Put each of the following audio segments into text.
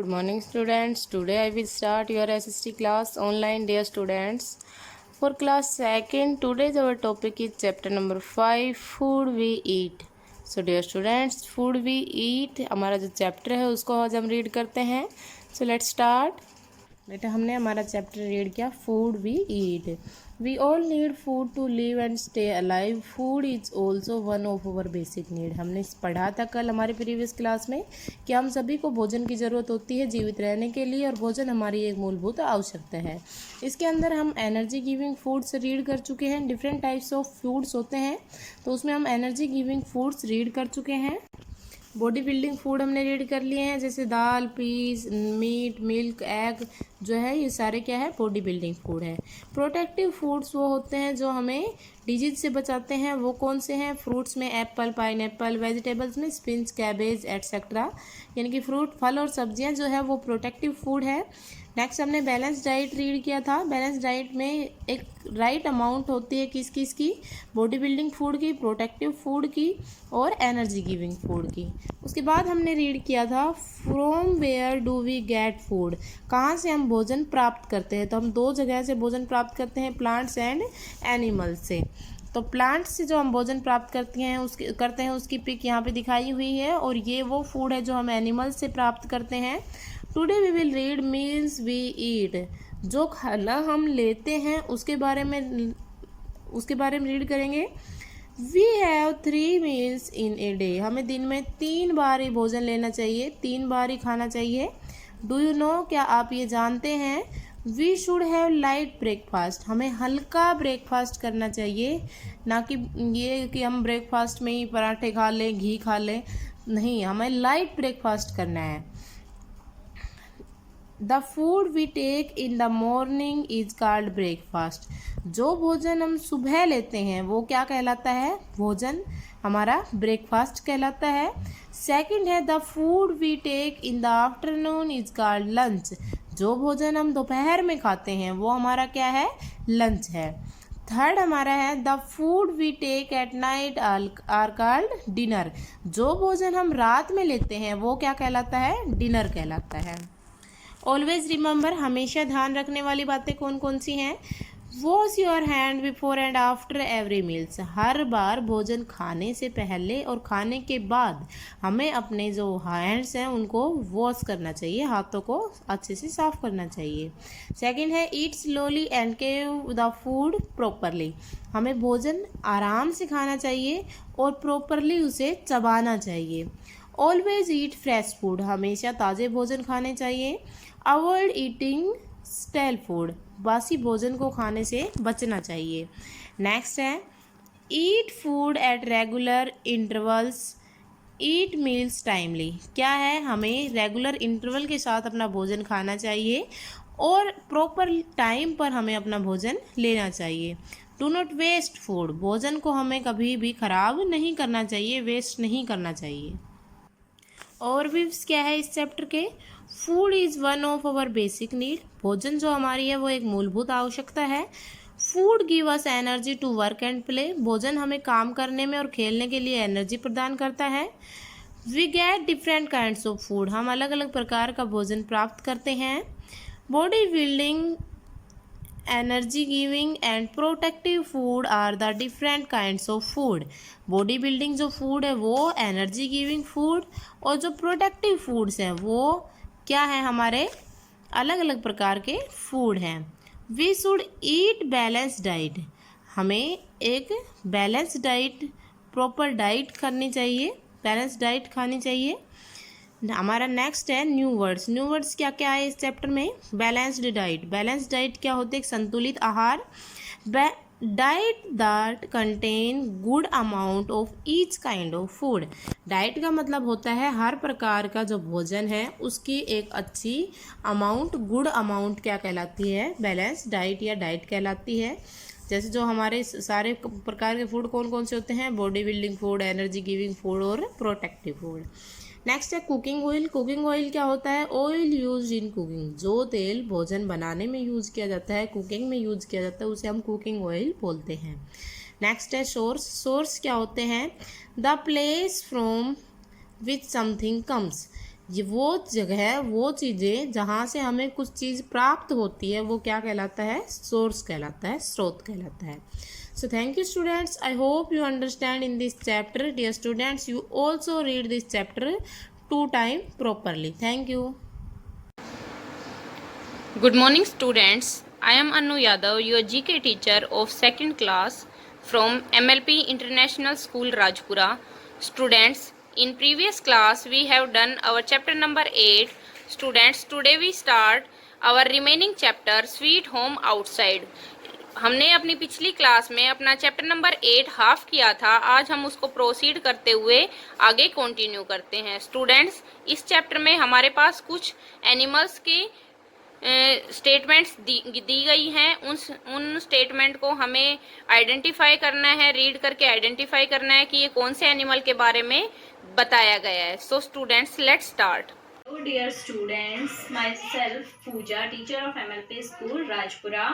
morning students. Today I will start your SST class online, dear students. For class second, today's our topic is chapter number 5, food we eat. So dear students, food we eat हमारा जो chapter है उसको आज हम read करते हैं. So let's start. बेटा हमने हमारा चैप्टर रीड किया food we eat. We all need food to live and stay alive. Food is also one of our basic need. हमने पढ़ा था कल हमारे प्रीवियस क्लास में कि हम सभी को भोजन की ज़रूरत होती है जीवित रहने के लिए और भोजन हमारी एक मूलभूत आवश्यकता है. इसके अंदर हम एनर्जी गिविंग फूड्स रीड कर चुके हैं. डिफरेंट टाइप्स ऑफ फूड्स होते हैं तो उसमें हम एनर्जी गिविंग फूड्स रीड कर चुके हैं. बॉडी बिल्डिंग फूड हमने रीड कर लिए हैं जैसे दाल, पीस, मीट, मिल्क, एग जो है ये सारे क्या है बॉडी बिल्डिंग फूड है. प्रोटेक्टिव फूड्स वो होते हैं जो हमें डिजीज से बचाते हैं. वो कौन से हैं? फ्रूट्स में एप्पल, पाइनएप्पल, वेजिटेबल्स में स्पिनच, कैबेज एट्सेट्रा. यानी कि फ्रूट, फल और सब्जियां जो है वो प्रोटेक्टिव फूड है. नेक्स्ट हमने बैलेंस डाइट रीड किया था. बैलेंस डाइट में एक राइट अमाउंट होती है किस किस की? बॉडी बिल्डिंग फूड की, प्रोटेक्टिव फूड की और एनर्जी गिविंग फूड की. उसके बाद हमने रीड किया था from where do we get food. कहाँ से हम भोजन प्राप्त करते हैं? तो हम दो जगह से भोजन प्राप्त करते हैं, प्लांट्स एंड एनिमल्स से. तो प्लांट्स से जो हम भोजन प्राप्त करते हैं उसकी पिक यहाँ पे दिखाई हुई है और ये वो फूड है जो हम एनिमल्स से प्राप्त करते हैं. Today we will read meals we eat. जो खाना हम लेते हैं उसके बारे में रीड करेंगे. We have 3 meals in a day. हमें दिन में 3 बार ही भोजन लेना चाहिए, 3 बार ही खाना चाहिए. डू यू नो, क्या आप ये जानते हैं? We should have light breakfast. हमें हल्का ब्रेकफास्ट करना चाहिए, ना कि ये कि हम ब्रेकफास्ट में ही पराठे खा लें, घी खा लें. नहीं, हमें लाइट ब्रेकफास्ट करना है. The food we take in the morning is called breakfast. जो भोजन हम सुबह लेते हैं वो क्या कहलाता है? भोजन हमारा ब्रेकफास्ट कहलाता है. सेकंड है the food we take in the afternoon is called lunch. जो भोजन हम दोपहर में खाते हैं वो हमारा क्या है? लंच है. थर्ड हमारा है the food we take at night are called dinner. जो भोजन हम रात में लेते हैं वो क्या कहलाता है? डिनर कहलाता है. ऑलवेज रिमेंबर, हमेशा ध्यान रखने वाली बातें कौन कौन सी हैं? Wash your hand before and after every meals. हर बार भोजन खाने से पहले और खाने के बाद हमें अपने जो हैंड्स हैं उनको वॉश करना चाहिए, हाथों को अच्छे से साफ करना चाहिए. सेकंड है eat slowly and take the food properly. हमें भोजन आराम से खाना चाहिए और प्रॉपरली उसे चबाना चाहिए. Always eat fresh food. हमेशा ताज़े भोजन खाने चाहिए. Avoid eating stele food. बासी भोजन को खाने से बचना चाहिए. नेक्स्ट है eat food at regular intervals. Eat meals timely. क्या है? हमें रेगुलर इंटरवल के साथ अपना भोजन खाना चाहिए और प्रॉपर टाइम पर हमें अपना भोजन लेना चाहिए. Do not waste food. भोजन को हमें कभी भी खराब नहीं करना चाहिए, वेस्ट नहीं करना चाहिए. और भी क्या है इस चैप्टर के? Food is one of our basic need. भोजन जो हमारी है वो एक मूलभूत आवश्यकता है. Food give us energy to work and play. भोजन हमें काम करने में और खेलने के लिए एनर्जी प्रदान करता है. We get different kinds of food. हम अलग अलग प्रकार का भोजन प्राप्त करते हैं. Body building, energy giving and protective food are the different kinds of food. Body building जो फूड है वो एनर्जी गिविंग फूड और जो प्रोटेक्टिव फूड्स हैं वो क्या है? हमारे अलग अलग प्रकार के फूड हैं. We should eat balance diet. हमें एक बैलेंस डाइट, प्रॉपर डाइट करनी चाहिए, बैलेंस डाइट खानी चाहिए. हमारा नेक्स्ट है न्यू वर्ड्स. न्यू वर्ड्स क्या क्या है इस चैप्टर में? Balanced diet. बैलेंस डाइट क्या होते हैं? संतुलित आहार. Diet that contain good amount of each kind of food. Diet का मतलब होता है हर प्रकार का जो भोजन है उसकी एक अच्छी अमाउंट, गुड अमाउंट क्या कहलाती है? बैलेंस डाइट या डाइट कहलाती है. जैसे जो हमारे सारे प्रकार के फूड कौन कौन से होते हैं? Body building food, energy giving food और प्रोटेक्टिव फूड. नेक्स्ट है कुकिंग ऑयल. कुकिंग ऑयल क्या होता है? Oil use in cooking. जो तेल भोजन बनाने में यूज़ किया जाता है, कुकिंग में यूज़ किया जाता है, उसे हम कुकिंग ऑयल बोलते हैं. नेक्स्ट है सोर्स. सोर्स क्या होते हैं? The place from which something comes. ये वो जगह, वो चीज़ें जहाँ से हमें कुछ चीज़ प्राप्त होती है, वो क्या कहलाता है? सोर्स कहलाता है, स्रोत कहलाता है. So thank you students. I hope you understand in this chapter. Dear students, you also read this chapter 2 times properly. Thank you. Good morning students. I am Anu Yadav, your GK teacher of 2nd class from MLP International School Rajpura. Students, in previous class we have done our chapter number 8. Students, today we start our remaining chapter Sweet Home Outside. हमने अपनी पिछली class में अपना chapter number 8 half किया था. आज हम उसको प्रोसीड करते हुए आगे कंटिन्यू करते हैं. स्टूडेंट्स, इस चैप्टर में हमारे पास कुछ एनिमल्स के स्टेटमेंट्स दी गई हैं. उन स्टेटमेंट को हमें आइडेंटिफाई करना है, रीड करके आइडेंटिफाई करना है कि ये कौन से एनिमल के बारे में बताया गया है. So students, let's start. Hello dear students, myself Pooja, teacher of MLP School Rajpura.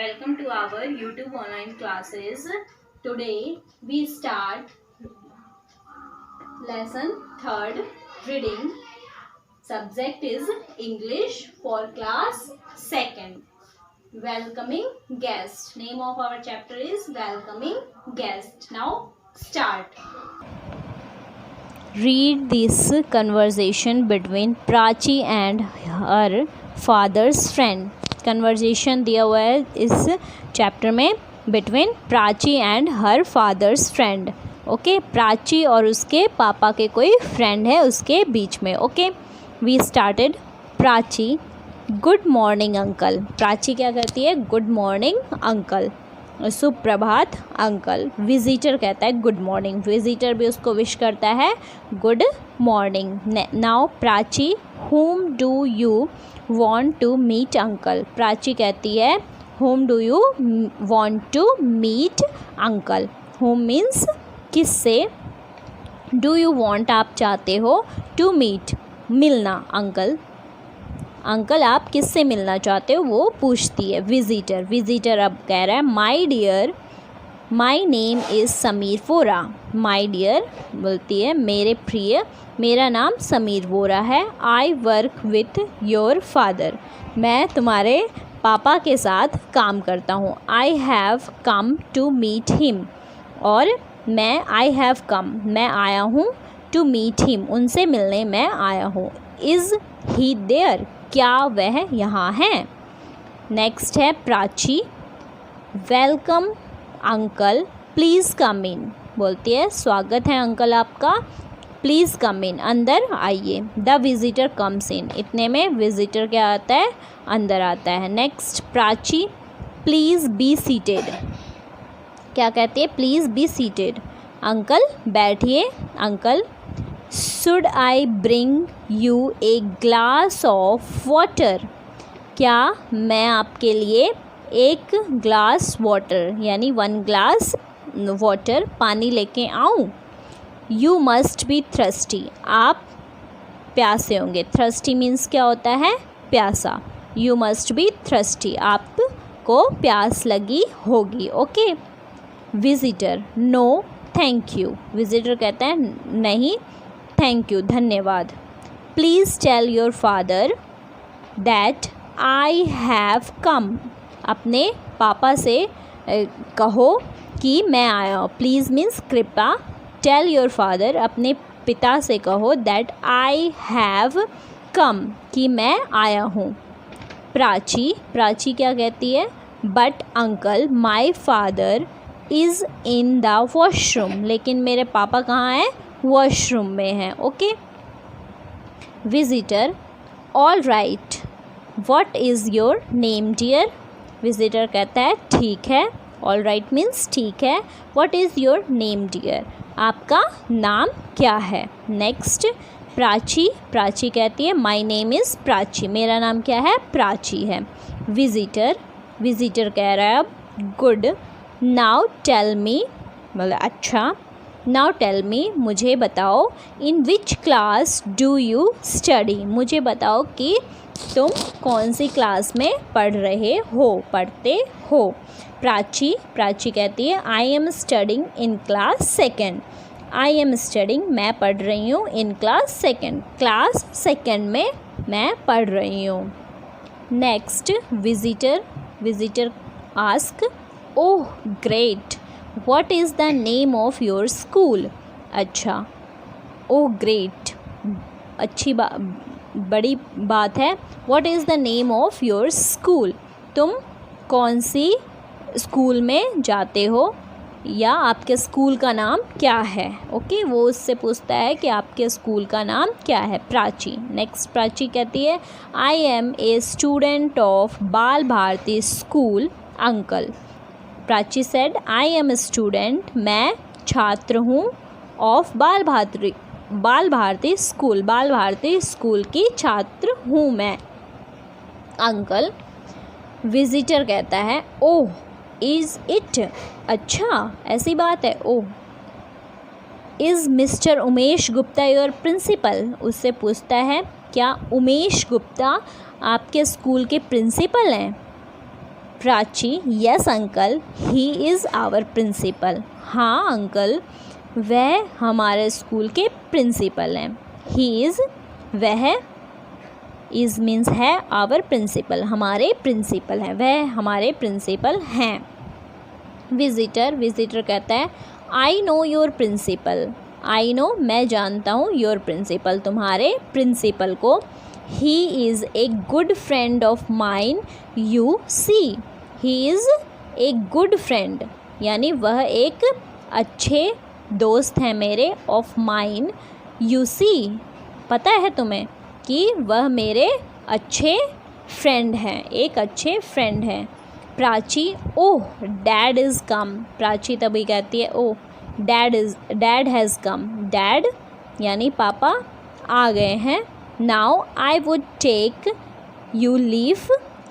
Welcome to our YouTube online classes. Today we start lesson 3rd, reading. Subject is English for class 2nd. Welcoming guest. Name of our chapter is Welcoming Guest. Now start. Read this conversation between Prachi and her father's friend. Conversation दिया हुआ है इस chapter में between Prachi and her father's friend. Okay, Prachi और उसके पापा के कोई फ्रेंड है उसके बीच में. Okay, we started. Prachi, good morning uncle. Prachi क्या करती है? गुड मॉर्निंग अंकल, सुप्रभात अंकल. विजिटर कहता है गुड मॉर्निंग, विजिटर भी उसको विश करता है good morning. Now Prachi, whom do you want to meet uncle. Prachi कहती है whom do you want to meet uncle. whom means किससे, do you want आप चाहते हो, to meet मिलना, अंकल अंकल आप किससे मिलना चाहते हो, वो पूछती है. विजिटर, विजिटर अब कह रहा है my dear, my name is Sameer Vora. My dear बोलती है मेरे प्रिय, मेरा नाम समीर वोरा है. I work with your father, मैं तुम्हारे पापा के साथ काम करता हूँ. I have come to meet him, और मैं आई हैव कम मैं आया हूँ, टू मीट हिम उनसे मिलने मैं आया हूँ. इज़ ही देयर, क्या वह यहाँ है. नेक्स्ट है Prachi, welcome uncle please come in. बोलती है स्वागत है अंकल आपका, प्लीज़ कम इन अंदर आइए. द विजिटर कम्स इन, इतने में विजिटर क्या आता है, अंदर आता है. Next Prachi, please be seated. क्या कहती है? प्लीज़ बी सीटेड, अंकल बैठिए. Uncle, should I bring U a glass of water. क्या मैं आपके लिए एक ग्लास वाटर यानी 1 ग्लास वाटर पानी लेके आऊँ. यू मस्ट बी थ्रस्टी, आप प्यासे होंगे. थ्रस्टी मीन्स क्या होता है? प्यासा. यू मस्ट बी थ्रस्टी, आपको प्यास लगी होगी. Okay. Visitor, no thank you. Visitor कहता है नहीं थैंक यू, धन्यवाद. Please tell your father that I have come. अपने पापा से कहो कि मैं आया हूँ. प्लीज़ मीन्स कृपया, टेल योर फादर अपने पिता से कहो दैट आई हैव कम कि मैं आया हूँ. प्राची, प्राची क्या कहती है? But uncle my father is in the washroom, लेकिन मेरे पापा कहाँ हैं? वॉशरूम में है. Okay. Visitor, all right, what is your name dear. Visitor कहता है ठीक है. ऑल राइट मीन्स ठीक है. What is your name dear, आपका नाम क्या है. नेक्स्ट प्राची, प्राची कहती है माई नेम इज़ प्राची, मेरा नाम क्या है? प्राची है. विजिटर, विजिटर कह रहा है अब गुड. नाउ टेल मी, मतलब अच्छा. नाउ टेल मी, मुझे बताओ. In which class do you study, मुझे बताओ कि तुम कौन सी क्लास में पढ़ते हो. प्राची, प्राची कहती है I am studying in class 2nd. I am studying, मैं पढ़ रही हूँ, in class second, class second में मैं पढ़ रही हूँ. Next, visitor. Visitor ask, oh great, what is the name of your school. अच्छा, ओह ग्रेट, अच्छी बड़ी बात है. What is the name of your school, तुम कौन सी स्कूल में जाते हो या आपके स्कूल का नाम क्या है. ओके, वो उससे पूछता है कि आपके स्कूल का नाम क्या है. प्राची. नेक्स्ट, प्राची कहती है I am a student of Bal Bharati school uncle. Prachi said I am a student, मैं छात्र हूँ, ऑफ बाल भारती स्कूल, बाल भारती स्कूल की छात्र हूँ मैं. अंकल. विजिटर कहता है ओह इज़ इट, अच्छा ऐसी बात है. Oh. Is mister Umesh Gupta your principal. उससे पूछता है क्या उमेश गुप्ता आपके स्कूल के प्रिंसिपल हैं. Prachi yes uncle, he is our principal. हाँ अंकल, वह हमारे स्कूल के प्रिंसिपल हैं. ही इज़, वह, इज़ मीन्स है, आवर प्रिंसिपल, हमारे प्रिंसिपल हैं, वह हमारे प्रिंसिपल हैं. विजिटर. विजिटर कहता है I know your principal. I know, मैं जानता हूँ, योर प्रिंसिपल, तुम्हारे प्रिंसिपल को. He is a good friend of mine, you see. He is a good friend, यानी वह एक अच्छे दोस्त हैं मेरे, ऑफ माइन, यू सी, पता है तुम्हें कि वह मेरे अच्छे फ्रेंड हैं, एक अच्छे फ्रेंड हैं. Prachi oh dad is come. Prachi तभी कहती है oh dad has come. Dad यानी पापा आ गए हैं. Now I would take you leave.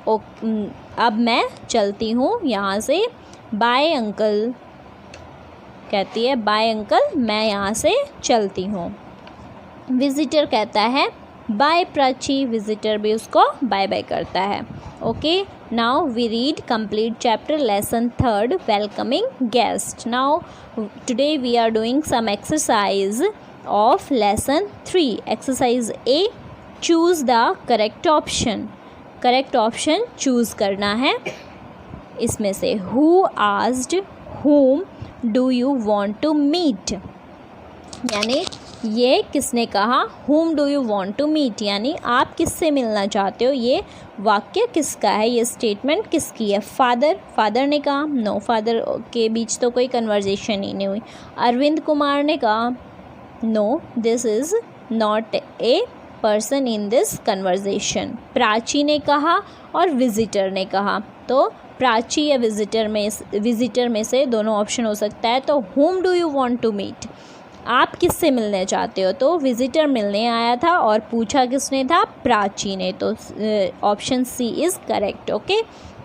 अब मैं चलती हूँ यहाँ से. बाय अंकल कहती है बाय अंकल, मैं यहाँ से चलती हूँ. विजिटर कहता है बाय प्राची. विजिटर भी उसको बाय बाय करता है. Okay, now we read complete chapter lesson 3 welcoming guest. Now today we are doing some exercise of lesson 3. Exercise A, choose the correct option. correct option choose करना है. इसमें से who asked whom do you want to meet, यानी ये किसने कहा. whom do you want to meet यानी आप किससे मिलना चाहते हो. ये वाक्य किसका है, ये स्टेटमेंट किसकी है. फादर ने कहा. नो, फादर के बीच तो कोई कन्वर्जेशन ही नहीं हुई. अरविंद कुमार ने कहा. No, this is not a person in this conversation. Prachi ने कहा और विजिटर ने कहा. तो प्राची या विजिटर में से दोनों ऑप्शन हो सकता है. तो whom do you want to meet, आप किससे मिलने चाहते हो. तो विजिटर मिलने आया था और पूछा किसने था, प्राची ने. तो option C is correct. Okay,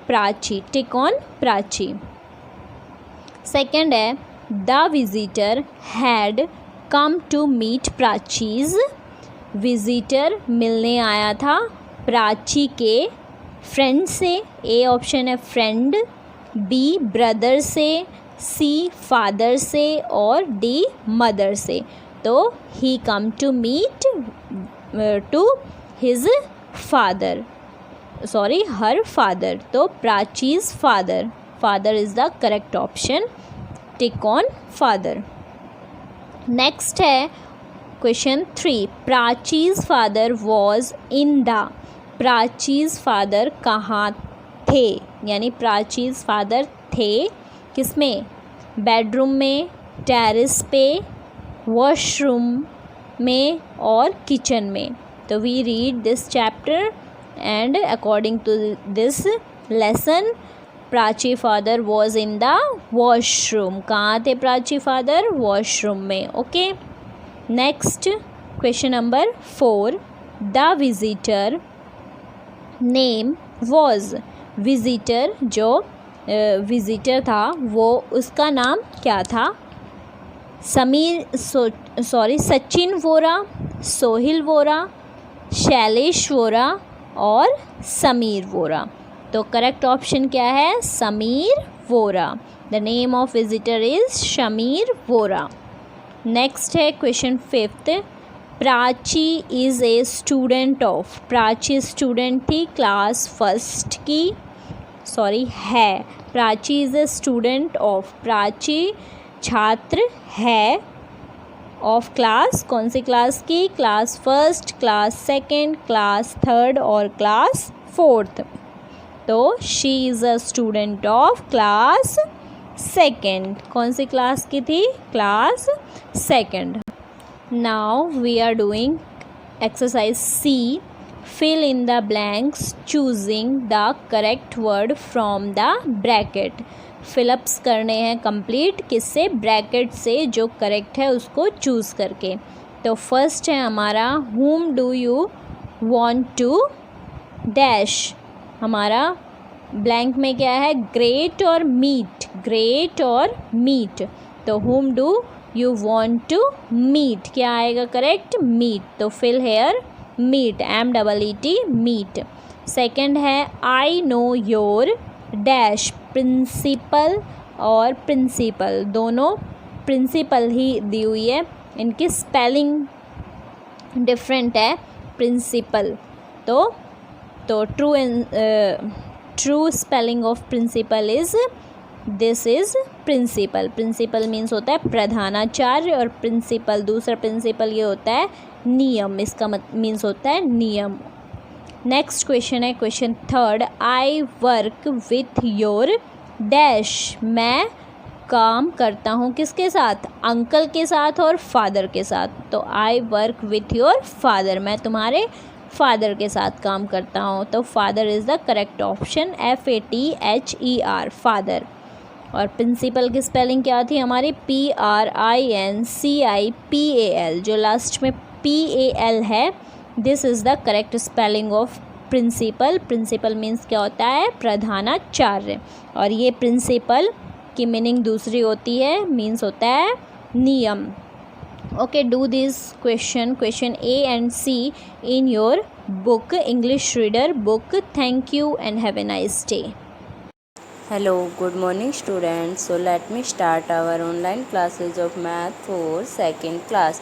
Prachi, tick on Prachi. Second है the visitor had come to meet Prachi's. Visitor मिलने आया था प्राची के फ्रेंड से. ए ऑप्शन है फ्रेंड, बी ब्रदर से, सी फादर से और डी मदर से. तो he come to meet to his father, sorry her father. तो Prachi's father, father is the correct option. Tick on father. Next है question 3. प्राचीज father was in the. Prachi's father कहाँ थे, यानी प्राचीज फादर थे किसमें, बेडरूम में, टेरेस पे, वॉशरूम में और किचन में. तो we read this chapter and according to this lesson Prachi father was in the washroom. कहाँ थे प्राची फादर, वॉशरूम में. Okay, next question number 4. The visitor name was. Visitor जो विजिटर था वो उसका नाम क्या था. सचिन वोरा, सोहिल वोरा, शैलेश वोरा और समीर वोरा. तो करेक्ट ऑप्शन क्या है, Sameer Vora. The name of visitor is Sameer Vora. Next है question 5th, Prachi is a student of, Prachi student थी क्लास फर्स्ट की, सॉरी है, Prachi is a student of, Prachi छात्र है, ऑफ क्लास, कौन सी क्लास की, class first, class second, class third और क्लास फोर्थ। तो she is a student of class second, कौन सी क्लास की थी, class second. Now we are doing exercise C, fill in the blanks choosing the correct word from the bracket, fill ups करने हैं complete, किससे, bracket से, जो करेक्ट है उसको चूज़ करके। तो फर्स्ट है हमारा whom do you want to dash, हमारा ब्लैंक में क्या है, ग्रेट और मीट, ग्रेट और मीट। तो whom do you want to meet, क्या आएगा करेक्ट, मीट। तो fill here meet, MEET, meet. Second है I know your dash, principal और प्रिंसिपल, दोनों प्रिंसिपल ही दी हुई है, इनकी स्पेलिंग डिफरेंट है, प्रिंसिपल। तो true spelling of principal is, this is principal, principal means होता है प्रधानाचार्य, और प्रिंसिपल, दूसरा प्रिंसिपल ये होता है नियम, इसका मीन्स होता है नियम। नेक्स्ट क्वेश्चन है question 3rd, I work with your dash, मैं काम करता हूँ किसके साथ, अंकल के साथ और फादर के साथ। तो I work with your father, मैं तुम्हारे फादर के साथ काम करता हूँ। तो father is the correct option, FATHER, father. और प्रिंसिपल की स्पेलिंग क्या थी हमारी, PRINCIPAL, जो लास्ट में PAL है, this is the correct spelling of principal. Principal means क्या होता है, प्रधानाचार्य, और ये प्रिंसिपल की मीनिंग दूसरी होती है, मीन्स होता है नियम। Okay, do this question A and C in your book, English reader book. Thank you and have a nice day. Hello, good morning students. So let me start our online classes of math for 2nd class.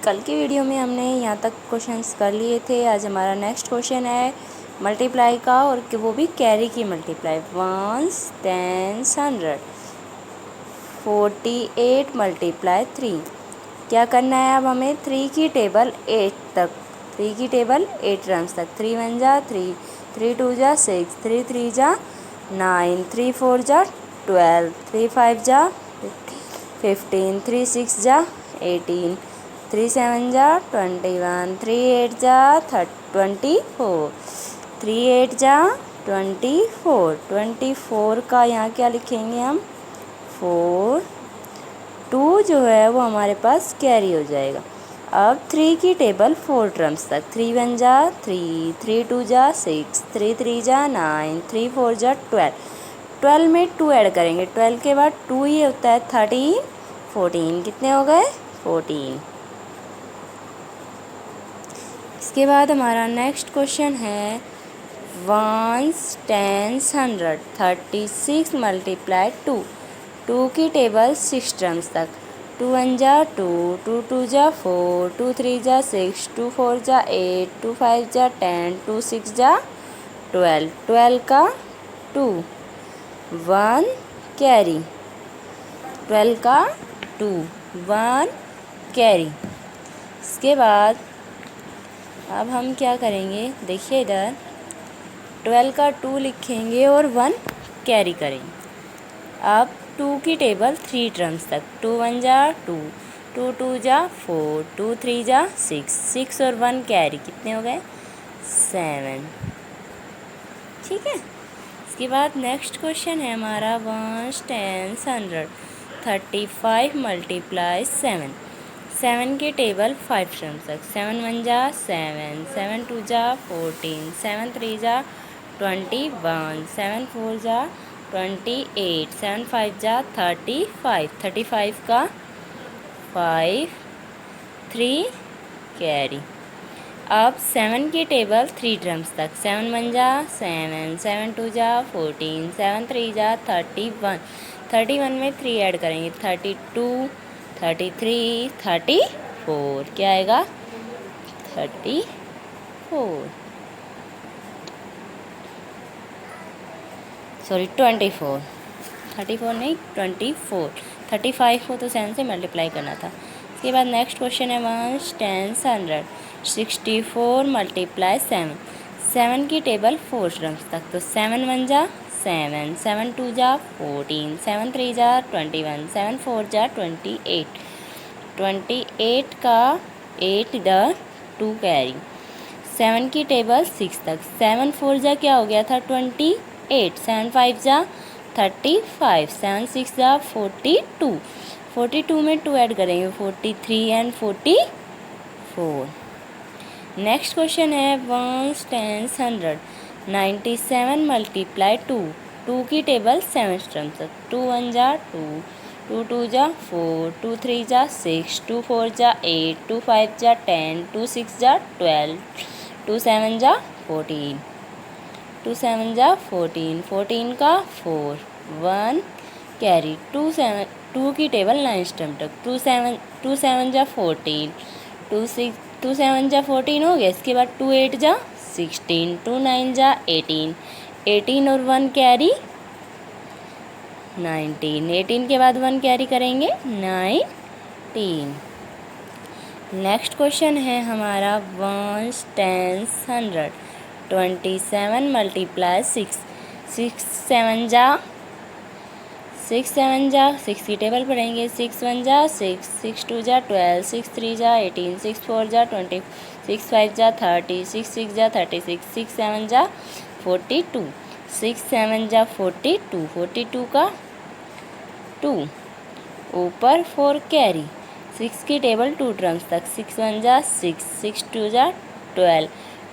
कल की video में हमने यहाँ तक questions कर लिए थे। आज हमारा नेक्स्ट क्वेश्चन है मल्टीप्लाई का, और वो भी कैरी की मल्टीप्लाई, 1s, 10s, 100, 48 मल्टीप्लाई 3। क्या करना है अब हमें, 3 की टेबल 8 तक, 3 की टेबल 8 टर्म्स तक, 3 1 जा 3, 3 2 जा 6, 3 3 जा 9, 3 4 जा 12, 3 5 जा 15, 3 6 जा 18, 3 7 जा 21, 3 8 जा 24, 3 8 जा 24, 24 का यहाँ क्या लिखेंगे हम, 4, 2 जो है वो हमारे पास कैरी हो जाएगा। अब 3 की टेबल 4 टर्म्स तक, 3 1 जा 3, 3 2 जा 6, 3 3 जा 9, 3 4 जा 12, 12 में 2 ऐड करेंगे, 12 के बाद 2 ये होता है 13, 14, कितने हो गए, 14। इसके बाद हमारा नेक्स्ट क्वेश्चन है 1s, 10s, 100, 36 मल्टीप्लाई 2, 2 की टेबल 6 टर्म्स तक, 2 1 जा 2, 2 2 जा 4, 2 3 जा 6, 2 4 जा 8, 2 5 जा 10, 2 6 जा 12, 12 का 2, 1 कैरी, 12 का 2, 1 कैरी। इसके बाद अब हम क्या करेंगे, देखिए इधर 12 का 2 लिखेंगे और 1 कैरी करेंगे। अब 2 की टेबल 3 टर्म्स तक, 2 1 जा 2, 2 2 जा 4, 2 3 जा 6, 6 और 1 कैरी, कितने हो गए, 7। ठीक है। इसके बाद नेक्स्ट क्वेश्चन है हमारा 1s, 10s, 100, 35 मल्टीप्लाई 7, 7 की टेबल 5 टर्म्स तक, 7 1 जा 7, 7 2 जा 14, 7 3 जा 21, 7 4 जा 28, 7 5 जा 35, 35 का 5, 3 कैरी। अब 7 की टेबल 3 टर्म्स तक, 7 1 जा 7, 7 2 जा 14, 7 3 जा 31, 31 में 3 ऐड करेंगे, 32, 33, 34, क्या आएगा 34, सॉरी 24, 34 नहीं 24, 35 को तो 7 से मल्टीप्लाई करना था। इसके बाद नेक्स्ट क्वेश्चन है 1 10 100 64 मल्टीप्लाई 7, 7 की टेबल 4 टर्म्स तक, तो 7 1 जा 7, 7 2 जा 14, 7 3 जा 21, 7 4 जा 28, 28 का 8 इधर 2 कैरी, 7 की टेबल 6 तक, 7 4 जा क्या हो गया था 28, 7 5 जा 35, 7 6 जा 42, 42 में 2 ऐड करेंगे 43 एंड 44। नेक्स्ट क्वेश्चन है 1 10 100 97 मल्टीप्लाई 2, 2 की टेबल 7 टर्म्स तक, 2 1 जा 2, 2 2 जा 4, 2 3 जा 6, 2 4 जा 8, 2 5 जा 10, 2 6 जा 12, 2 7 जा 14, 2 7 जा 14, 14 का 4, 1 कैरी, 2 की टेबल 9 टर्म तक, 2 7 जा 14, 2 7 जा 14 हो गया। इसके बाद 2 8 जा 16, 2 9 जा 18, 18 और 1 कैरी 19, 18 के बाद 1 कैरी करेंगे 19। नेक्स्ट क्वेश्चन है हमारा 1 10 100 27 मल्टीप्लाई 6, 6 7 जा 6 की टेबल पढ़ेंगे, 6 1 जा 6, 6 2 जा 12, 6 3 जा 18, 6 4 जा 20, 6 5 जा 30, 6 6 जा 36, 6 7 जा 42, 6 7 जा 42, 42 का 2 ऊपर 4 कैरी, 6 की टेबल 2 टर्म्स तक, 6 1 जा 6, 6 2 जा 12,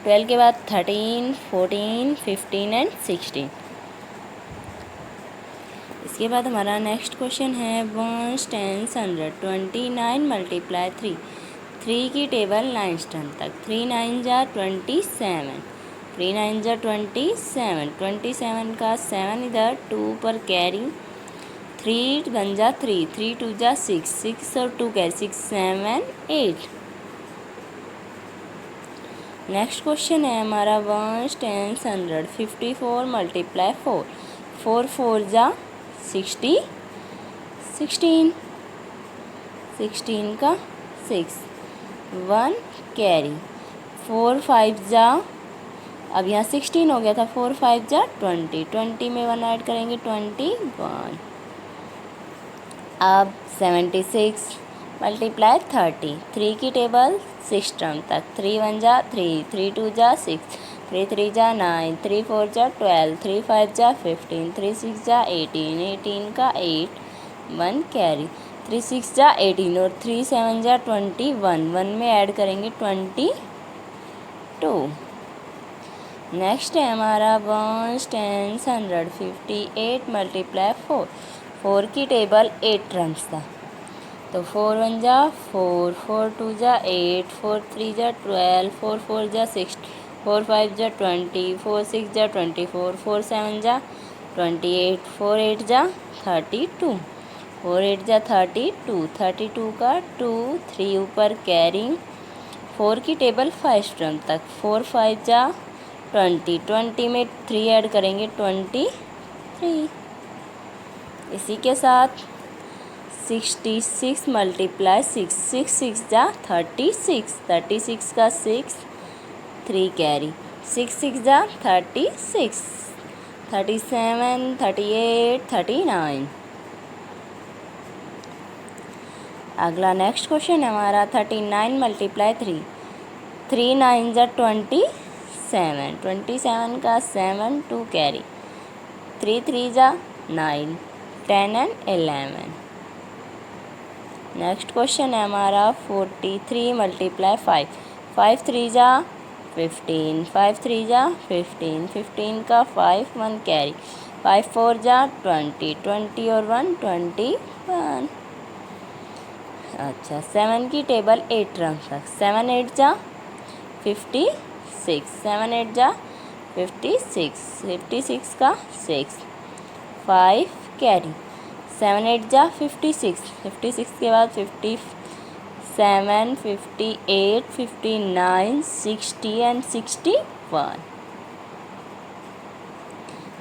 12 के बाद 13 14 15 एंड 16। इसके बाद हमारा नेक्स्ट क्वेश्चन है 1 10 100 29 मल्टीप्लाई 3, 3 की टेबल 9 टर्म तक, 3 9 जा 27, 3 9 जा 27, 27 का 7 इधर 2 पर कैरी, 3 1 जा 3, 3 2 जा 6, 6 और 2 कैरी 6 7 8। नेक्स्ट क्वेश्चन है हमारा 1 10 100 54 मल्टीप्लाई 4, 4 4 जा 16, 16 का 6, 1 कैरी, 4 5 जा, अब यहाँ 16 हो गया था, 4 5 जा 20, 20 में 1 ऐड करेंगे 21। अब 76 मल्टीप्लाई 30, 3 की टेबल 6 टर्म तक, 3 1 जा 3, 3 2 जा 6, 3 3 जा 9, 3 4 जा 12, 3 5 जा 15, 3 6 जा 18, 18 का 8, 1 कैरी, 3 6 जा 18 और 3 7 जा 21, 1 में ऐड करेंगे 22। नेक्स्ट है हमारा 1 10 100 58 मल्टीप्लाई 4, 4 की टेबल 8 टर्म्स था, तो 4 1 जा 4, 4 2 जा 8, 4 3 जा 12, 4 4 जा 6, 4 5 जा 20, 4 6 जा 24, 4 7 जा 28, 4 8 जा 32, 4 8 जा 32, 32 का 2, 3 ऊपर कैरिंग, 4 की टेबल 5 टर्म तक, 4 5 जा 20, 20 में 3 ऐड करेंगे 23। इसी के साथ 66 मल्टीप्लाई 6, 6 6 जा 36, 36 का 6, 3 कैरी, 6 6 जा 36, 37 38 39। अगला नेक्स्ट क्वेश्चन हमारा 39 मल्टीप्लाई 3, 3 9 जा 27, 27 का 7, 2 कैरी, 3 3 जा 9, 10 एंड 11। नेक्स्ट क्वेश्चन है हमारा 43 मल्टीप्लाई 5, 5 3 जा 15, 5 3 जा 15, 15 का 5, 1 कैरी, 5 4 जा 20, 20 और 1 21। अच्छा 7 की टेबल 8 टर्म्स तक, 7 8 जा 56, 7 8 जा 56, 56 का 6, 5 कैरी, 7 8 जा 56, 56 के बाद 57, 58, 59, 60 एंड 61।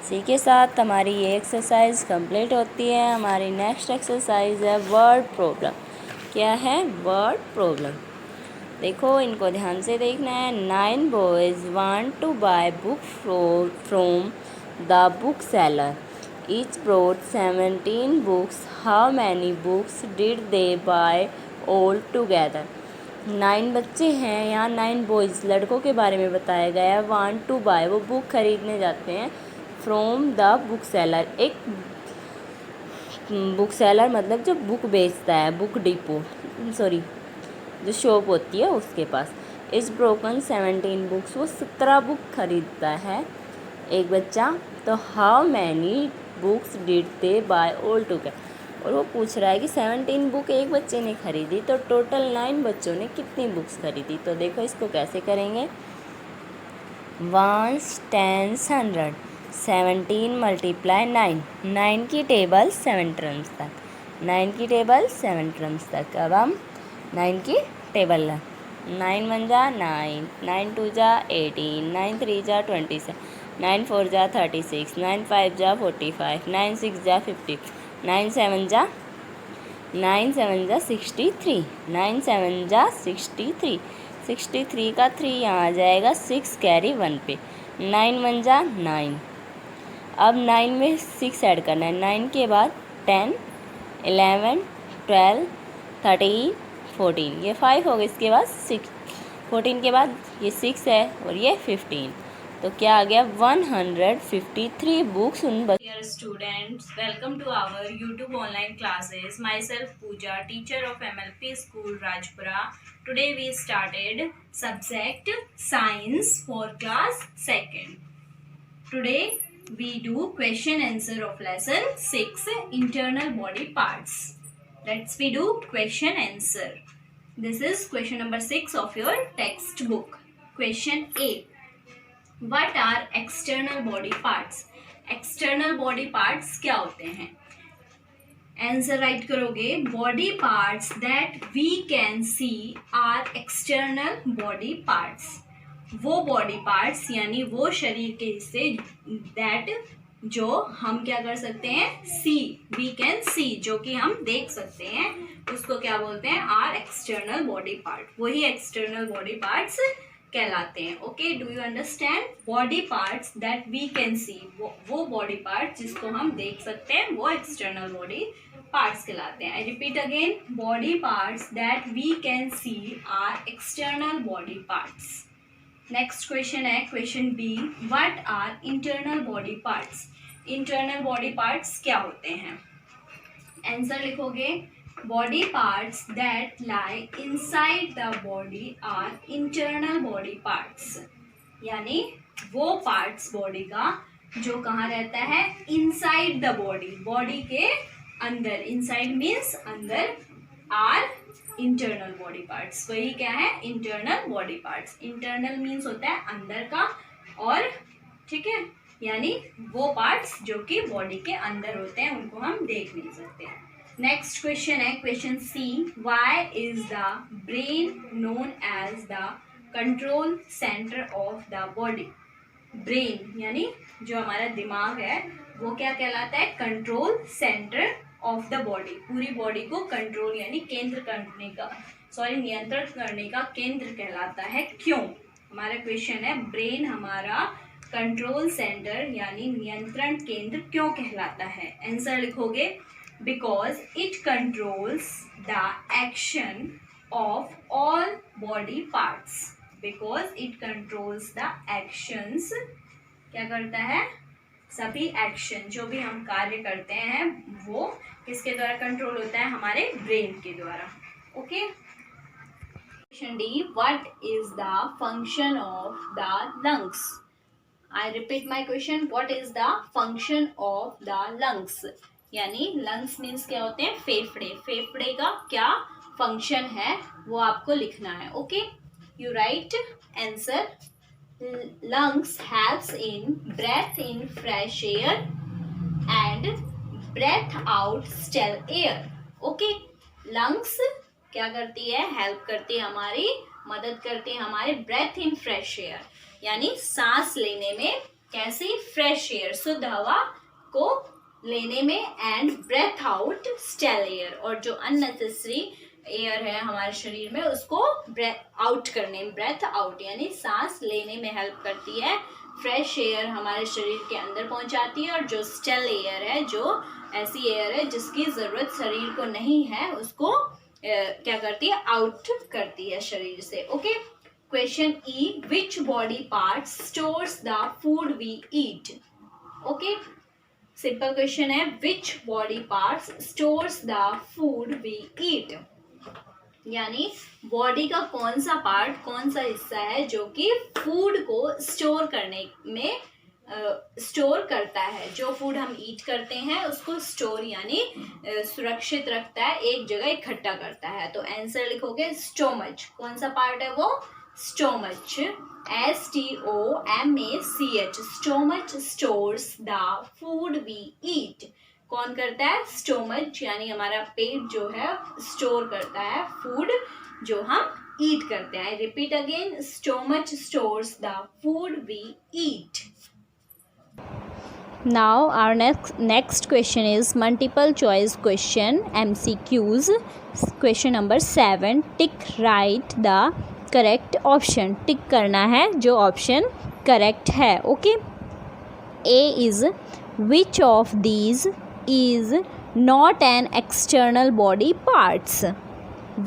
इसी के साथ हमारी ये एक्सरसाइज कंप्लीट होती है। हमारी नेक्स्ट एक्सरसाइज है वर्ड प्रॉब्लम। क्या है? Word problem. देखो, इनको ध्यान से देखना है। 9 boys want to buy book from the bookseller. Each brought 17 books. How many books did they buy all together? 9 बच्चे हैं, यहाँ 9 बॉयज़ लड़कों के बारे में बताया गया है। वांट टू बाय, वो बुक खरीदने जाते हैं। फ्रॉम द बुक सेलर, एक बुक सेलर मतलब जो बुक बेचता है, बुक डिपो, सॉरी जो शॉप होती है उसके पास। इस ब्रोकन 17 बुक्स, वो 17 बुक खरीदता है एक बच्चा। तो how many books did they buy all together, और वो पूछ रहा है कि 17 बुक एक बच्चे ने खरीदी, तो टोटल 9 बच्चों ने कितनी बुक्स खरीदी। तो देखो इसको कैसे करेंगे। 1 10 100, 17 मल्टीप्लाई 9, 9 की टेबल 7 टर्म्स तक, 9 की टेबल 7 टर्म्स तक। अब हम 9 की टेबल 9 1 जा 9, 9 2 जा 18, 9 3 जा 27, 9 4 जा 36, 9 5 जा 45, 9 6 जा 50, 9 7 जा 63, 9 7 जा 63, 63 का 3 यहाँ आ जाएगा 6 कैरी 1 पे। 9 1 जा 9, अब 9 में 6 ऐड करना है। 9 के बाद 10 11 12 13 14, ये 5 हो गए। इसके बाद 6, 14 के बाद ये 6 है और ये 15, तो क्या आ गया 153 बुक्स उन Dear students, welcome to our YouTube online classes. Myself Pooja, teacher of MLP School Rajpura. Today we started subject Science for class 2nd. Today we do question answer of lesson 6 internal body parts. Let's we do question answer. This is question number 6 of your textbook. Question A. What are external body parts? External body parts क्या होते हैं? Answer write करोगे। Body parts that we can see are external body parts. वो body parts यानी वो शरीर के हिस्से दैट जो हम क्या कर सकते हैं, सी, वी कैन सी, जो कि हम देख सकते हैं, उसको क्या बोलते हैं, आर एक्सटर्नल बॉडी पार्ट। वही एक्सटर्नल बॉडी पार्ट्स कहलाते हैं। Okay, do you understand? Body parts that we can see, वो बॉडी पार्ट जिसको हम देख सकते हैं, वो एक्सटर्नल बॉडी पार्ट्स कहलाते हैं। I repeat again, body parts that we can see are external body parts. Next question है question B. What are internal body parts? Internal body parts क्या होते हैं? आंसर लिखोगे, body parts that lie inside the body are internal body parts. यानी वो parts body का जो कहाँ रहता है, इनसाइड द बॉडी, बॉडी के अंदर, इनसाइड मीन्स अंदर, आर इंटरनल बॉडी पार्ट्स। वही क्या है, internal body parts. Internal means होता है अंदर का, और ठीक है, यानी वो पार्ट्स जो कि बॉडी के अंदर होते हैं, उनको हम देख नहीं सकते। नेक्स्ट क्वेश्चन है question C. Why is the brain known as the control centre of the body? Brain यानी जो हमारा दिमाग है वो क्या कहलाता है, control centre of the body. पूरी बॉडी को कंट्रोल यानी केंद्र करने का, नियंत्रण करने का केंद्र कहलाता है। क्यों? हमारा क्वेश्चन है ब्रेन हमारा कंट्रोल सेंटर यानी नियंत्रण केंद्र क्यों कहलाता है? आंसर लिखोगे, because it controls the action of all body parts. Because it controls the actions, क्या करता है, सभी एक्शन जो भी हम कार्य करते हैं वो किसके द्वारा कंट्रोल होता है, हमारे ब्रेन के द्वारा। Okay, question D. What is the function of the lungs? I repeat my question, what is the function of the lungs? यानी लंग्स मीन्स क्या होते हैं, फेफड़े। फेफड़े का क्या फंक्शन है वो आपको लिखना है। Okay, you write answer. lungs helps in breath in fresh air and breath out stale air. Okay, lungs क्या करती है, हेल्प करती है हमारी, मदद करती है हमारे ब्रेथ इन फ्रेश एयर, यानी सांस लेने में, कैसे, फ्रेश एयर, शुद्ध हवा को लेने में, and breath out stale air, और जो अननेसेसरी एयर है हमारे शरीर में उसको ब्रेथ आउट करने में, ब्रेथ आउट यानी सांस लेने में हेल्प करती है. फ्रेश एयर हमारे शरीर के अंदर पहुंचाती है, और जो स्टेल एयर है, जो ऐसी एयर है जिसकी ज़रूरत शरीर को नहीं है, उसको क्या करती है, आउट करती है शरीर से. Okay, question E, which body part stores the food we eat. Okay, simple question है, which body parts stores the food we eat, यानी बॉडी का कौन सा पार्ट, कौन सा हिस्सा है जो कि फूड को स्टोर करने में स्टोर करता है, जो फूड हम ईट करते हैं उसको स्टोर यानी सुरक्षित रखता है, एक जगह इकट्ठा करता है. तो आंसर लिखोगे स्टोमच. कौन सा पार्ट है वो, stomach, STOMACH. Stomach stores the food we eat. कौन करता है, स्टोमच, यानी हमारा पेट जो है स्टोर करता है फूड जो हम ईट करते हैं. Repeat again, stomach stores the food we eat. Now our next question is multiple choice question, MCQs. Question number 7. Tick right the correct option. Tick करना है जो option correct है. Okay. A is, which of these is not an external body parts.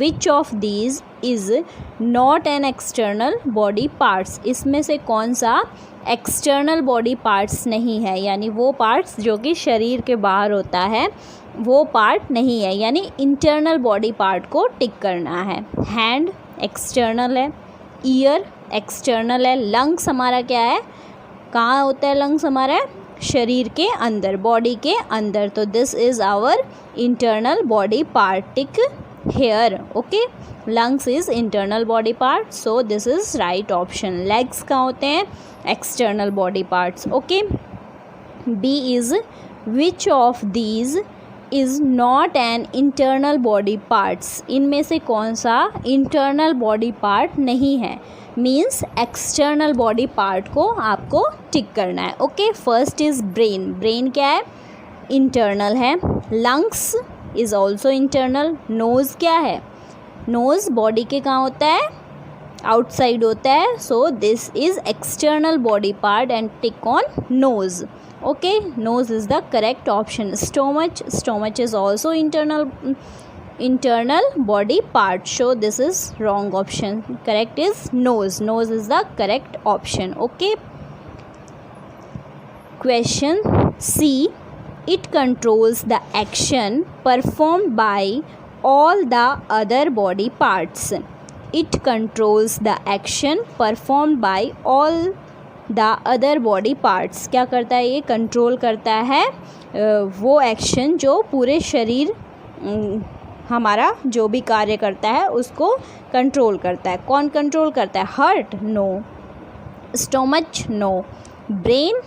Which of these is not an external body parts. इसमें से कौन सा external body parts नहीं है, यानी वो पार्ट्स जो कि शरीर के बाहर होता है वो पार्ट नहीं है, यानी इंटरनल बॉडी पार्ट को टिक करना है. हैंड एक्सटर्नल है, ईयर एक्सटर्नल है, लंग्स हमारा क्या है, कहाँ होता है लंग्स हमारा, शरीर के अंदर, बॉडी के अंदर. तो this is our internal body part. Tick here. Okay, lungs is internal body part, so this is right option. Legs कहाँ होते हैं, external body parts. Okay. B is, which of these is not an internal body parts. इनमें से कौन सा internal body part नहीं है, means external body part को आपको टिक करना है. Okay, first is brain. Brain क्या है, इंटरनल है. Lungs is also internal. Nose क्या है, नोज़ बॉडी के कहाँ होता है, आउटसाइड होता है, so this is external body part and tick on nose. Okay, nose is the correct option. Stomach, stomach is also internal body part, so this is wrong option. Correct is nose. Nose is the correct option. Okay. Question C. It controls the action performed by all the other body parts. It controls the action performed by all the other body parts. क्या करता है ये, control करता है वो action जो पूरे शरीर हमारा जो भी कार्य करता है उसको कंट्रोल करता है. कौन कंट्रोल करता है, heart, no. Stomach, no. Brain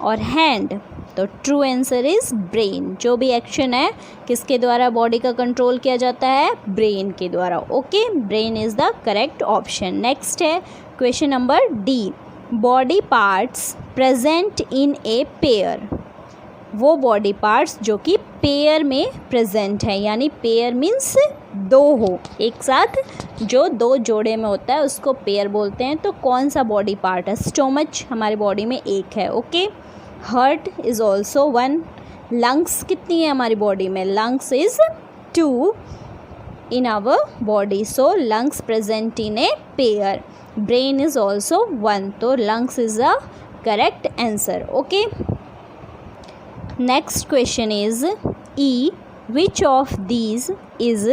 और हैंड, तो ट्रू आंसर इज़ ब्रेन. जो भी एक्शन है किसके द्वारा बॉडी का कंट्रोल किया जाता है, ब्रेन के द्वारा. Okay, brain is the correct option. Next है question number D. Body parts present in a pair. वो बॉडी पार्ट्स जो कि पेयर में प्रेजेंट है, यानी पेयर मीन्स दो हो एक साथ, जो दो जोड़े में होता है उसको पेयर बोलते हैं. तो कौन सा बॉडी पार्ट है, स्टोमच हमारी बॉडी में एक है. Okay, heart is also one. Lungs कितनी है हमारी बॉडी में, lungs is 2 in our body, so lungs present in a pair. Brain is also 1, so lungs is the correct answer. Okay, next question is E. Which of these is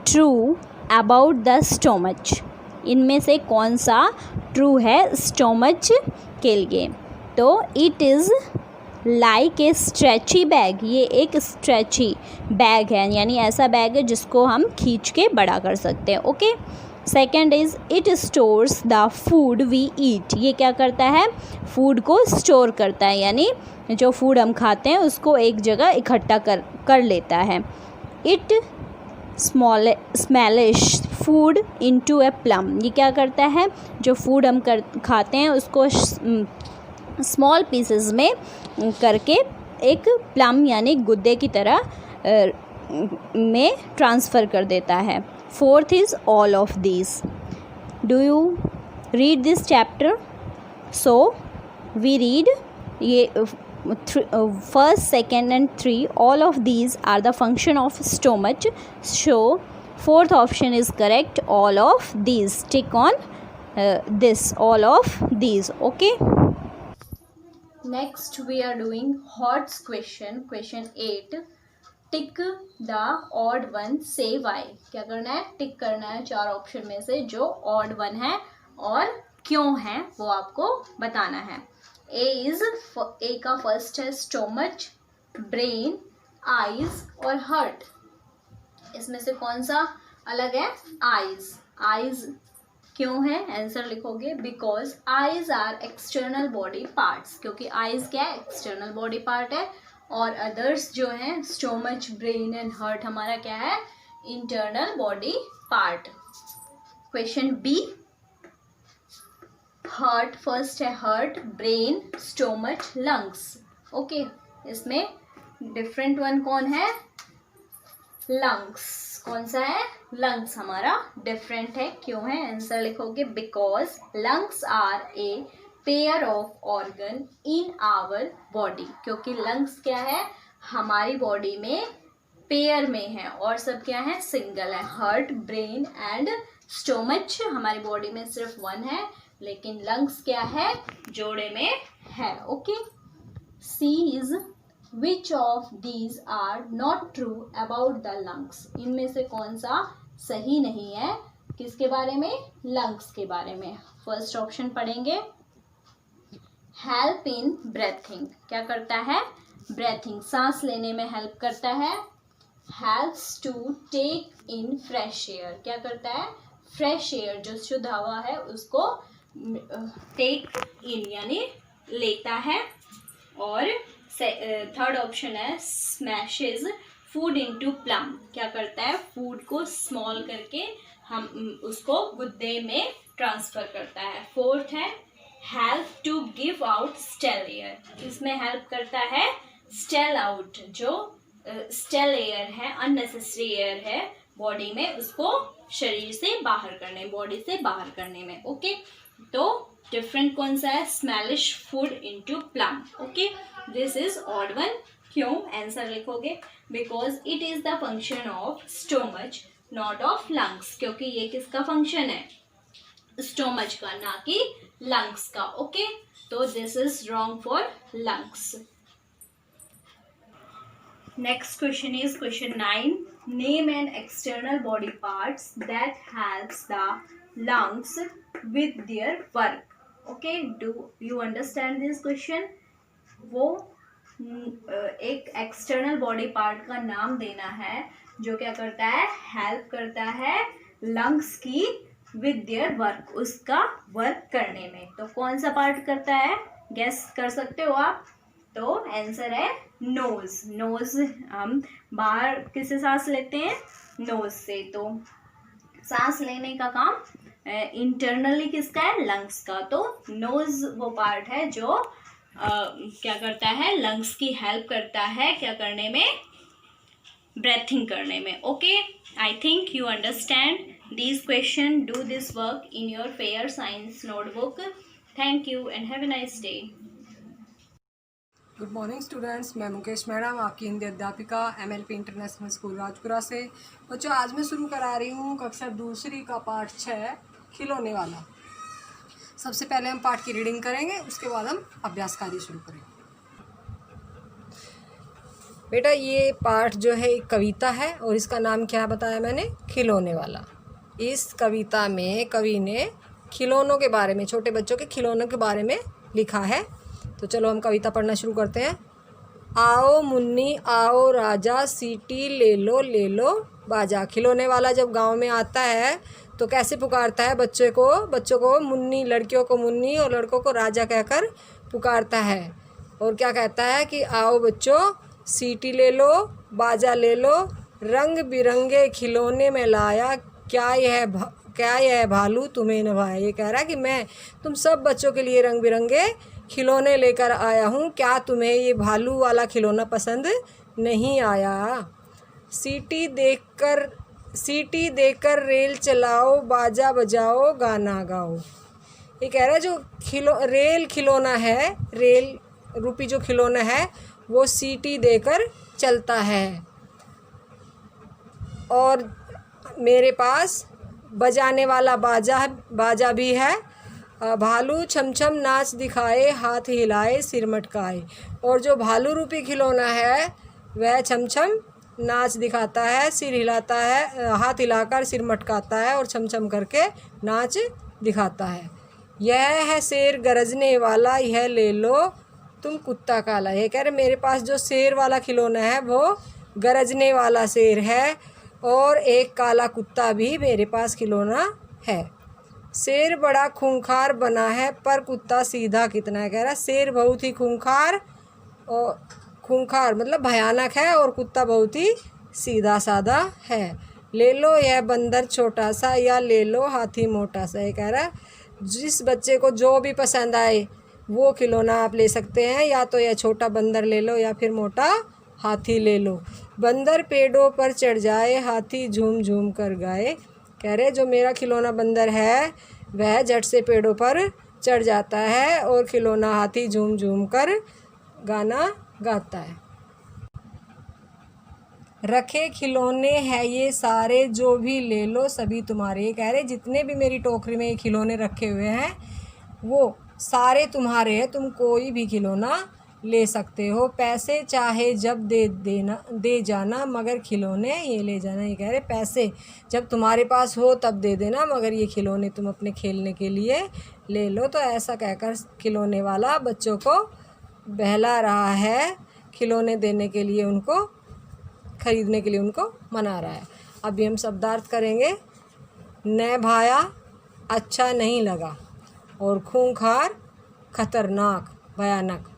true about the stomach? इनमें से कौन सा true है stomach के लिए, तो it is like a stretchy bag. ये एक स्ट्रेची बैग है, यानी ऐसा बैग है जिसको हम खींच के बड़ा कर सकते हैं. Okay, second is it stores the food we eat, ये क्या करता है, फूड को स्टोर करता है, यानी जो फूड हम खाते हैं उसको एक जगह इकट्ठा कर लेता है। It smashes food into a plum, ये क्या करता है, जो फूड हम खाते हैं उसको स्मॉल पीसेस में करके एक प्लम यानी गुद्दे की तरह में ट्रांसफ़र कर देता है। Fourth is all of this. Do you read this chapter? So we read ये first, second and 3, all of these are the function of stomach. So fourth option is correct, all of these. Tick on this, all of these. Okay. Next we are doing HOTS question 8. Tick the odd one, से Y. क्या करना है, टिक करना है 4 option में से जो odd one है और क्यों है वो आपको बताना है। ए का फर्स्ट है स्टोमच, ब्रेन, आईज और हार्ट। इसमें से कौन सा अलग है, आईज। आईज क्यों है, आंसर लिखोगे because eyes are external body parts, क्योंकि आईज क्या है, एक्सटर्नल बॉडी पार्ट है, और अदर्स जो हैं स्टोमच, ब्रेन एंड हार्ट हमारा क्या है, internal body part. Question B, heart first है, heart, brain, stomach, lungs. Okay, इसमें डिफरेंट वन कौन है, लंग्स। कौन सा है, लंग्स हमारा डिफरेंट है। क्यों है, आंसर लिखोगे because lungs are a pair of organ in our body, क्योंकि लंग्स क्या है, हमारी बॉडी में पेयर में है और सब क्या है, सिंगल है। हार्ट, ब्रेन एंड स्टोमच हमारी बॉडी में सिर्फ 1 है, लेकिन लंग्स क्या है, जोड़े में है। Okay, C is which of these are not true about the lungs. इनमें से कौन सा सही नहीं है, किसके बारे में, लंग्स के बारे में। फर्स्ट ऑप्शन पढ़ेंगे, हेल्प इन ब्रेथिंग। क्या करता है, ब्रेथिंग, सांस लेने में हेल्प करता है। Helps to take in fresh air. क्या करता है, फ्रेश एयर जो शुद्ध हवा है उसको टेक इन यानी लेता है। और थर्ड ऑप्शन है स्मैशेज फूड इनटू प्लम। क्या करता है, फूड को स्मॉल करके हम उसको गुद्दे में ट्रांसफर करता है। फोर्थ है help to give out stale air. इसमें हेल्प करता है स्टेल आउट, जो स्टेल एयर है, अननेसेसरी एयर है बॉडी में, उसको शरीर से बाहर करने, बॉडी से बाहर करने में। ओके, तो डिफरेंट कौन सा है, smashes food into plum. Okay, this is odd one. क्यों, आंसर लिखोगे because it is the function of stomach not of lungs, क्योंकि ये किसका फंक्शन है, स्टोमच का, ना कि लंग्स का। ओके, तो this is wrong for lungs. Next question is question 9. Name an external body parts that helps the lungs with their work. Okay, do you understand this question? वो एक external body part का नाम देना है जो क्या करता है, हेल्प करता है लंग्स की विद देयर वर्क, उसका वर्क करने में। तो कौन सा पार्ट करता है, गेस कर सकते हो आप? तो आंसर है नोज। नोज हम बाहर किससे सांस लेते हैं, नोज से। तो सांस लेने का काम इंटरनली किसका है, लंग्स का। तो नोज वो पार्ट है जो क्या करता है, लंग्स की हेल्प करता है क्या करने में, ब्रेथिंग करने में। Okay, I think you understand this question. Do this work in your fair science notebook. Thank you and have a nice day. Good morning students, मैं मुकेश मैडम, आपकी हिंदी अध्यापिका MLP इंटरनेशनल स्कूल राजपुरा से। बच्चों, आज मैं शुरू करा रही हूँ कक्षा दूसरी का पाठ 6, खिलौने वाला। सबसे पहले हम पाठ की रीडिंग करेंगे, उसके बाद हम अभ्यास कार्य शुरू करेंगे। बेटा, ये पाठ जो है एक कविता है और इसका नाम क्या बताया मैंने, खिलौने वाला। इस कविता में कवि ने खिलौनों के बारे में, छोटे बच्चों के खिलौनों के बारे में लिखा है। तो चलो हम कविता पढ़ना शुरू करते हैं। आओ मुन्नी आओ राजा, सीटी ले लो बाजा। खिलौने वाला जब गांव में आता है तो कैसे पुकारता है बच्चों को मुन्नी, लड़कियों को मुन्नी और लड़कों को राजा कहकर पुकारता है। और क्या कहता है कि आओ बच्चों सीटी ले लो, बाजा ले लो, रंग बिरंगे खिलौने में लाया, क्या यह भालू तुम्हें नभाया। ये कह रहा है कि मैं तुम सब बच्चों के लिए रंग बिरंगे खिलौने लेकर आया हूँ, क्या तुम्हें ये भालू वाला खिलौना पसंद नहीं आया। सीटी देकर रेल चलाओ, बाजा बजाओ, गाना गाओ। ये कह रहा है जो रेल खिलौना है, रेल रूपी जो खिलौना है वो सीटी देकर चलता है। और मेरे पास बजाने वाला बाजा भी है। भालू छमछम नाच दिखाए, हाथ हिलाए, सिर मटकाए। और जो भालू रूपी खिलौना है वह छमछम नाच दिखाता है, सिर हिलाता है, हाथ हिलाकर सिर मटकाता है और छमछम करके नाच दिखाता है। यह है शेर गरजने वाला, यह ले लो तुम कुत्ता काला। ये कह रहे मेरे पास जो शेर वाला खिलौना है वो गरजने वाला शेर है और एक काला कुत्ता भी मेरे पास खिलौना है। शेर बड़ा खूंखार बना है पर कुत्ता सीधा कितना है। कह रहा शेर बहुत ही खूंखार मतलब भयानक है और कुत्ता बहुत ही सीधा साधा है। ले लो यह बंदर छोटा सा या ले लो हाथी मोटा सा। ये कह रहा जिस बच्चे को जो भी पसंद आए वो खिलौना आप ले सकते हैं, या तो यह छोटा बंदर ले लो या फिर मोटा हाथी ले लो। बंदर पेड़ों पर चढ़ जाए, हाथी झूम झूम कर गाए। कह रहे जो मेरा खिलौना बंदर है वह झट से पेड़ों पर चढ़ जाता है और खिलौना हाथी झूम झूम कर गाना गाता है। रखे खिलौने हैं ये सारे, जो भी ले लो सभी तुम्हारे। कह रहे जितने भी मेरी टोकरी में ये खिलौने रखे हुए हैं वो सारे तुम्हारे हैं, तुम कोई भी खिलौना ले सकते हो। पैसे चाहे जब दे जाना, मगर खिलौने ये ले जाना। ये कह रहे पैसे जब तुम्हारे पास हो तब दे देना, मगर ये खिलौने तुम अपने खेलने के लिए ले लो। तो ऐसा कहकर खिलौने वाला बच्चों को बहला रहा है, खिलौने देने के लिए उनको, खरीदने के लिए उनको मना रहा है। अभी हम शब्दार्थ करेंगे। न भाया अच्छा नहीं लगा और खूंखार खतरनाक भयानक।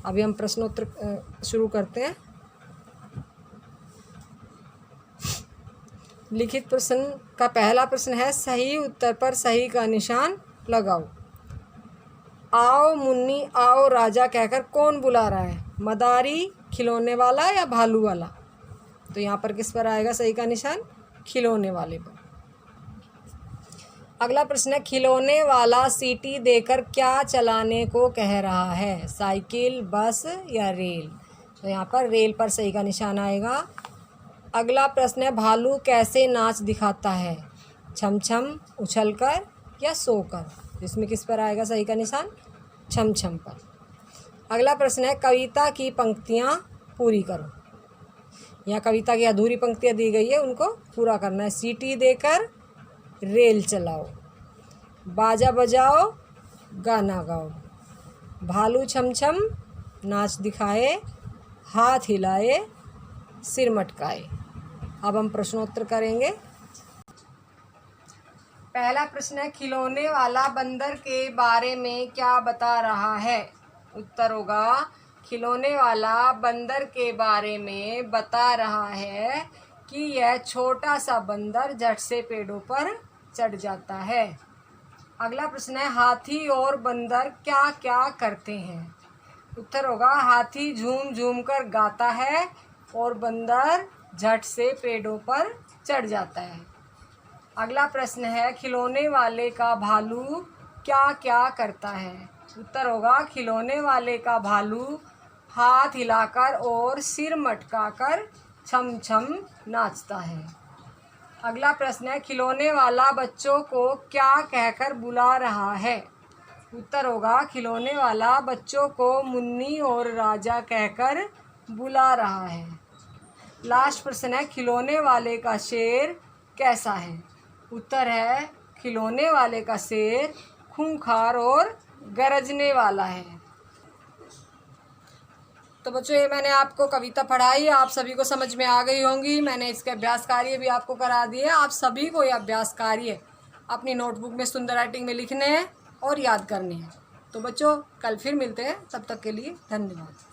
अभी हम प्रश्नोत्तर शुरू करते हैं। लिखित प्रश्न का पहला प्रश्न है सही उत्तर पर सही का निशान लगाओ। आओ मुन्नी आओ राजा कहकर कौन बुला रहा है, मदारी, खिलौने वाला या भालू वाला। तो यहाँ पर किस पर आएगा सही का निशान, खिलौने वाले पर। अगला प्रश्न है खिलौने वाला सीटी देकर क्या चलाने को कह रहा है, साइकिल, बस या रेल। तो यहाँ पर रेल पर सही का निशान आएगा। अगला प्रश्न है भालू कैसे नाच दिखाता है, छम छम, उछलकर या सोकर। इसमें किस पर आएगा सही का निशान, छम छम पर। अगला प्रश्न है कविता की पंक्तियाँ पूरी करो। यहाँ कविता की अधूरी पंक्तियाँ दी गई है, उनको पूरा करना है। सीटी देकर रेल चलाओ, बाजा बजाओ, गाना गाओ, भालू छम छम नाच दिखाए, हाथ हिलाए, सिर मटकाए। अब हम प्रश्नोत्तर करेंगे। पहला प्रश्न है खिलौने वाला बंदर के बारे में क्या बता रहा है। उत्तर होगा खिलौने वाला बंदर के बारे में बता रहा है कि यह छोटा सा बंदर झट से पेड़ों पर चढ़ जाता है। अगला प्रश्न है हाथी और बंदर क्या क्या करते हैं। उत्तर होगा हाथी झूम झूम कर गाता है और बंदर झट से पेड़ों पर चढ़ जाता है। अगला प्रश्न है खिलौने वाले का भालू क्या क्या करता है। उत्तर होगा खिलौने वाले का भालू हाथ हिलाकर और सिर मटकाकर छम छम नाचता है। अगला प्रश्न है खिलौने वाला बच्चों को क्या कहकर बुला रहा है। उत्तर होगा खिलौने वाला बच्चों को मुन्नी और राजा कहकर बुला रहा है। लास्ट प्रश्न है खिलौने वाले का शेर कैसा है। उत्तर है खिलौने वाले का शेर खूंखार और गरजने वाला है। तो बच्चों ये मैंने आपको कविता पढ़ाई, आप सभी को समझ में आ गई होंगी। मैंने इसके अभ्यास कार्य भी आपको करा दिए। आप सभी को ये अभ्यास कार्य अपनी नोटबुक में सुंदर राइटिंग में लिखने हैं और याद करने हैं। तो बच्चों कल फिर मिलते हैं, तब तक के लिए धन्यवाद।